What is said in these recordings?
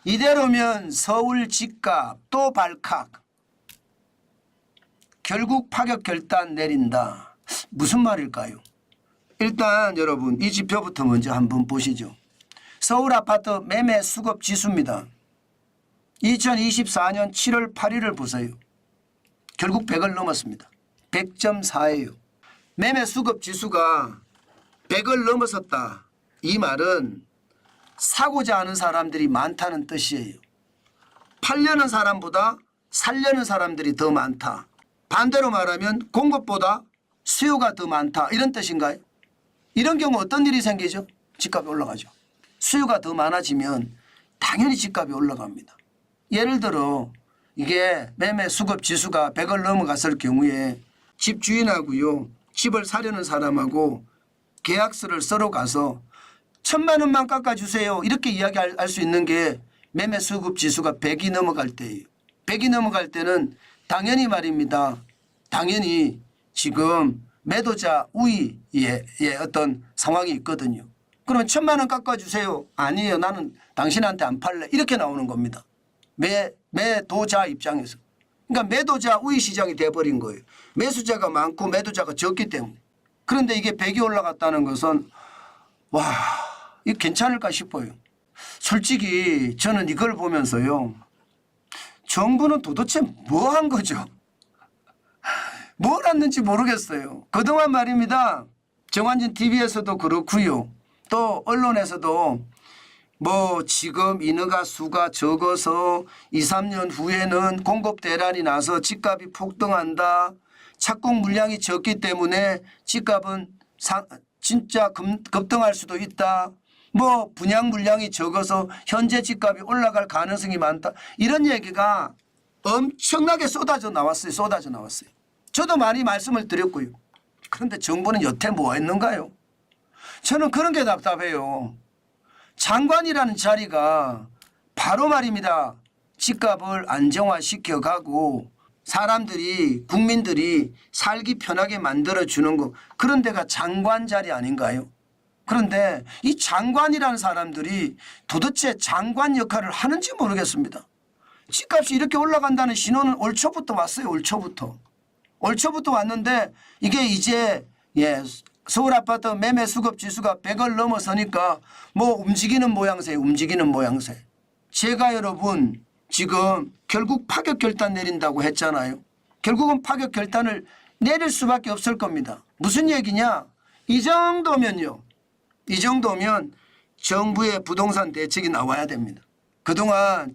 이대로면 서울 집값 또 발칵. 결국 파격 결단 내린다. 무슨 말일까요? 일단 여러분 이 지표부터 먼저 한번 보시죠. 서울 아파트 매매 수급 지수입니다. 2024년 7월 8일을 보세요. 결국 100을 넘었습니다. 100.4예요. 매매 수급 지수가 100을 넘어섰다. 이 말은 사고자 하는 사람들이 많다는 뜻이에요. 팔려는 사람보다 살려는 사람들이 더 많다. 반대로 말하면 공급보다 수요가 더 많다. 이런 뜻인가요? 이런 경우 어떤 일이 생기죠? 집값이 올라가죠. 수요가 더 많아지면 당연히 집값이 올라갑니다. 예를 들어 이게 매매 수급 지수가 100을 넘어갔을 경우에 집주인하고요. 집을 사려는 사람하고 계약서를 써러 가서 1,000만 원만 깎아주세요. 이렇게 이야기할 수 있는 게 매매 수급 지수가 100이 넘어갈 때예요. 100이 넘어갈 때는 당연히 말입니다. 당연히 지금 매도자 우위의 어떤 상황이 있거든요. 그러면 1,000만 원 깎아주세요. 아니에요. 나는 당신한테 안 팔래. 이렇게 나오는 겁니다. 매도자 입장에서. 그러니까 매도자 우위 시장이 돼버린 거예요. 매수자가 많고 매도자가 적기 때문에. 그런데 이게 100이 올라갔다는 것은 와, 이거 괜찮을까 싶어요. 솔직히 저는 이걸 보면서요. 정부는 도대체 뭐 한 거죠? 뭘 했는지 모르겠어요. 그동안 말입니다. 정환진 TV에서도 그렇고요. 또 언론에서도 뭐 지금 인허가 수가 적어서 2, 3년 후에는 공급 대란이 나서 집값이 폭등한다. 착공 물량이 적기 때문에 집값은 진짜 급등할 수도 있다. 뭐 분양 물량이 적어서 현재 집값이 올라갈 가능성이 많다. 이런 얘기가 엄청나게 쏟아져 나왔어요. 저도 많이 말씀을 드렸고요. 그런데 정부는 여태 뭐 했는가요? 저는 그런 게 답답해요. 장관이라는 자리가 바로 말입니다. 집값을 안정화시켜 가고 사람들이 국민들이 살기 편하게 만들어주는 거, 그런 데가 장관 자리 아닌가요? 그런데 이 장관이라는 사람들이 도대체 장관 역할을 하는지 모르겠습니다. 집값이 이렇게 올라간다는 신호는 올 초부터 왔어요. 올 초부터 왔는데 이게 이제 서울 아파트 매매 수급 지수가 100을 넘어서니까 뭐 움직이는 모양새. 제가 여러분 지금 결국 파격 결단 내린다고 했잖아요. 결국은 파격 결단을 내릴 수밖에 없을 겁니다. 무슨 얘기냐? 이 정도면 정부의 부동산 대책이 나와야 됩니다. 그동안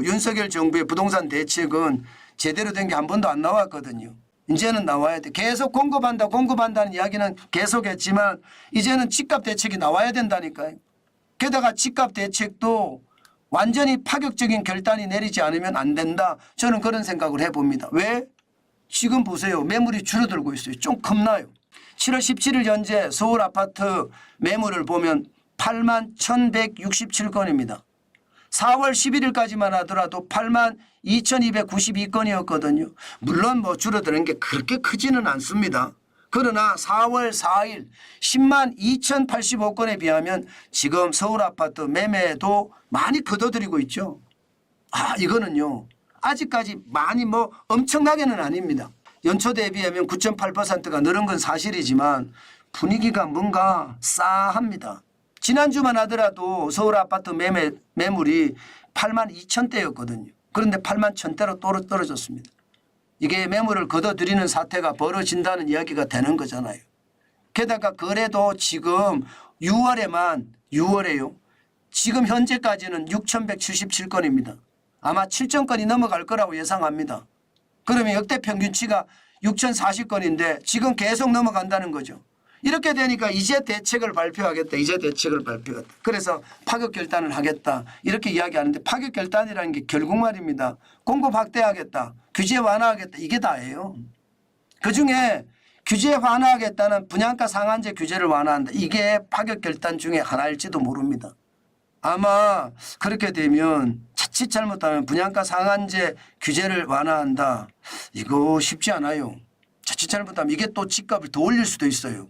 윤석열 정부의 부동산 대책은 제대로 된 게 한 번도 안 나왔거든요. 이제는 나와야 돼. 계속 공급한다는 이야기는 계속했지만 이제는 집값 대책이 나와야 된다니까요. 게다가 집값 대책도 완전히 파격적인 결단이 내리지 않으면 안 된다. 저는 그런 생각을 해봅니다. 왜? 지금 보세요. 매물이 줄어들고 있어요. 좀 겁나요. 7월 17일 현재 서울 아파트 매물을 보면 8만 1,167건입니다. 4월 11일까지만 하더라도 8만 2,292건이었거든요. 물론 뭐 줄어드는 게 그렇게 크지는 않습니다. 그러나 4월 4일 10만 2,085건에 비하면 지금 서울 아파트 매매도 많이 거둬들이고 있죠. 이거는요. 아직까지 많이 뭐 엄청나게는 아닙니다. 연초 대비하면 9.8%가 늘은 건 사실이지만 분위기가 뭔가 싸합니다. 지난주만 하더라도 서울 아파트 매물이 8만 2천대였거든요. 그런데 8만 1,000대로 떨어졌습니다. 이게 매물을 거둬들이는 사태가 벌어진다는 이야기가 되는 거잖아요. 게다가 거래도 지금 6월에요. 지금 현재까지는 6,177건입니다. 아마 7,000건이 넘어갈 거라고 예상합니다. 그러면 역대 평균치가 6,040건인데 지금 계속 넘어간다는 거죠. 이렇게 되니까 이제 대책을 발표하겠다. 그래서 파격 결단을 하겠다. 이렇게 이야기하는데 파격 결단이라는 게 결국 말입니다. 공급 확대하겠다. 규제 완화하겠다. 이게 다예요. 그중에 규제 완화하겠다는 분양가 상한제 규제를 완화한다. 이게 파격 결단 중에 하나일지도 모릅니다. 아마 그렇게 되면 자칫 잘못하면 분양가 상한제 규제를 완화한다. 이거 쉽지 않아요. 자칫 잘못하면 이게 또 집값을 더 올릴 수도 있어요.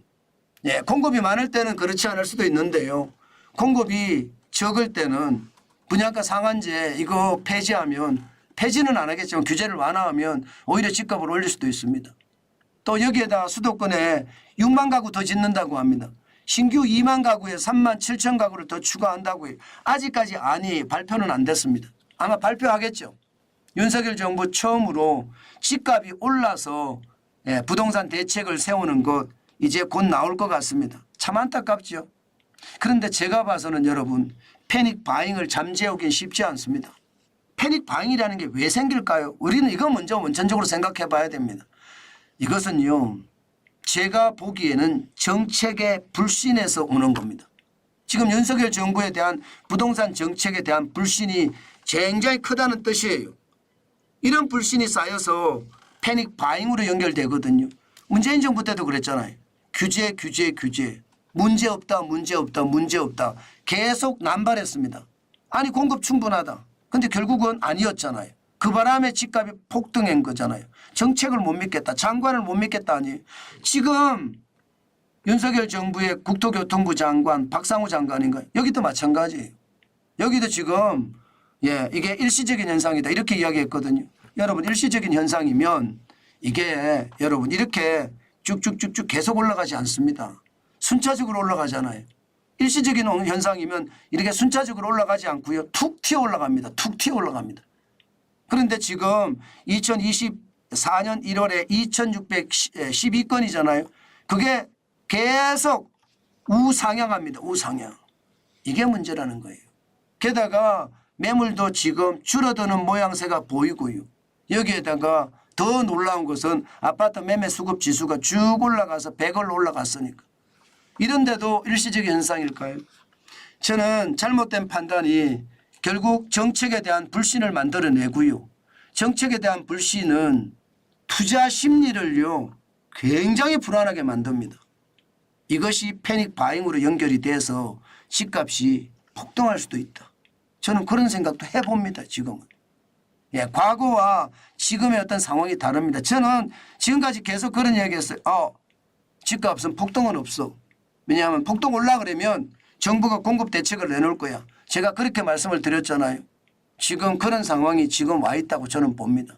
공급이 많을 때는 그렇지 않을 수도 있는데요. 공급이 적을 때는 분양가 상한제 이거 폐지하면, 폐지는 안 하겠지만 규제를 완화하면 오히려 집값을 올릴 수도 있습니다. 또 여기에다 수도권에 6만 가구 더 짓는다고 합니다. 신규 2만 가구에 3만 7천 가구를 더 추가한다고 해요. 아직까지 발표는 안 됐습니다. 아마 발표하겠죠. 윤석열 정부 처음으로 집값이 올라서 부동산 대책을 세우는 것 이제 곧 나올 것 같습니다. 참 안타깝죠. 그런데 제가 봐서는 여러분, 패닉 바잉을 잠재우긴 쉽지 않습니다. 패닉 바잉이라는 게 왜 생길까요? 우리는 이거 먼저 원천적으로 생각해 봐야 됩니다. 이것은요, 제가 보기에는 정책의 불신에서 오는 겁니다. 지금 윤석열 정부에 대한 부동산 정책에 대한 불신이 굉장히 크다는 뜻이에요. 이런 불신이 쌓여서 패닉 바잉으로 연결되거든요. 문재인 정부 때도 그랬잖아요. 규제, 규제, 규제. 문제없다, 문제없다, 문제없다. 계속 남발했습니다. 아니 공급 충분하다. 근데 결국은 아니었잖아요. 그 바람에 집값이 폭등한 거잖아요. 정책을 못 믿겠다. 장관을 못 믿겠다. 아니 지금 윤석열 정부의 국토교통부 장관 박상우 장관인가요? 여기도 마찬가지예요. 여기도 지금 이게 일시적인 현상이다 이렇게 이야기했거든요. 여러분 일시적인 현상이면 이게 여러분 이렇게 쭉쭉쭉쭉 계속 올라가지 않습니다. 순차적으로 올라가잖아요. 일시적인 현상이면 이렇게 순차적으로 올라가지 않고요. 툭 튀어 올라갑니다. 툭 튀어 올라갑니다. 그런데 지금 2024년 1월에 2612건이잖아요. 그게 계속 우상향합니다. 우상향. 이게 문제라는 거예요. 게다가 매물도 지금 줄어드는 모양새가 보이고요. 여기에다가 더 놀라운 것은 아파트 매매 수급 지수가 쭉 올라가서 100을 올라갔으니까. 이런데도 일시적인 현상일까요? 저는 잘못된 판단이 결국 정책에 대한 불신을 만들어내고요. 정책에 대한 불신은 투자 심리를요 굉장히 불안하게 만듭니다. 이것이 패닉 바잉으로 연결이 돼서 집값이 폭등할 수도 있다. 저는 그런 생각도 해봅니다. 지금은. 과거와 지금의 어떤 상황이 다릅니다. 저는 지금까지 계속 그런 이야기했어요. 집값은 폭등은 없어. 왜냐하면 폭등 올라 그러면 정부가 공급 대책을 내놓을 거야. 제가 그렇게 말씀을 드렸잖아요. 지금 그런 상황이 지금 와 있다고 저는 봅니다.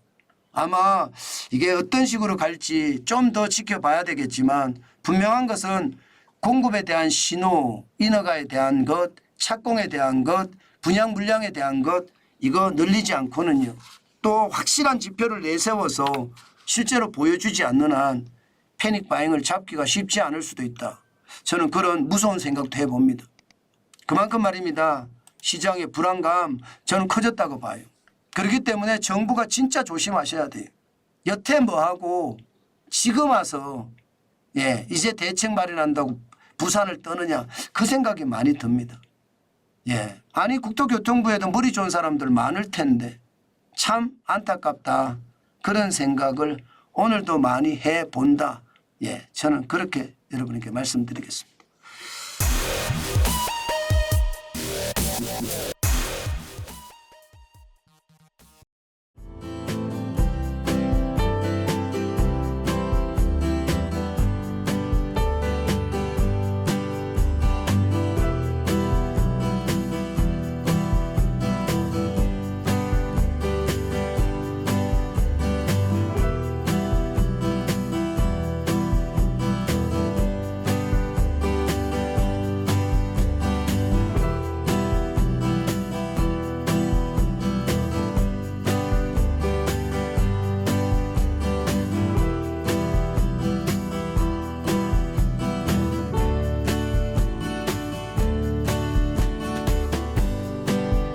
아마 이게 어떤 식으로 갈지 좀 더 지켜봐야 되겠지만 분명한 것은 공급에 대한 신호, 인허가에 대한 것, 착공에 대한 것, 분양 물량에 대한 것 이거 늘리지 않고는요. 또 확실한 지표를 내세워서 실제로 보여주지 않는 한 패닉 바잉을 잡기가 쉽지 않을 수도 있다. 저는 그런 무서운 생각도 해봅니다. 그만큼 말입니다. 시장의 불안감 저는 커졌다고 봐요. 그렇기 때문에 정부가 진짜 조심하셔야 돼요. 여태 뭐하고 지금 와서 이제 대책 마련한다고 부산을 떠느냐 그 생각이 많이 듭니다. 아니 국토교통부에도 머리 좋은 사람들 많을 텐데 참 안타깝다. 그런 생각을 오늘도 많이 해본다. 저는 그렇게 여러분에게 말씀드리겠습니다.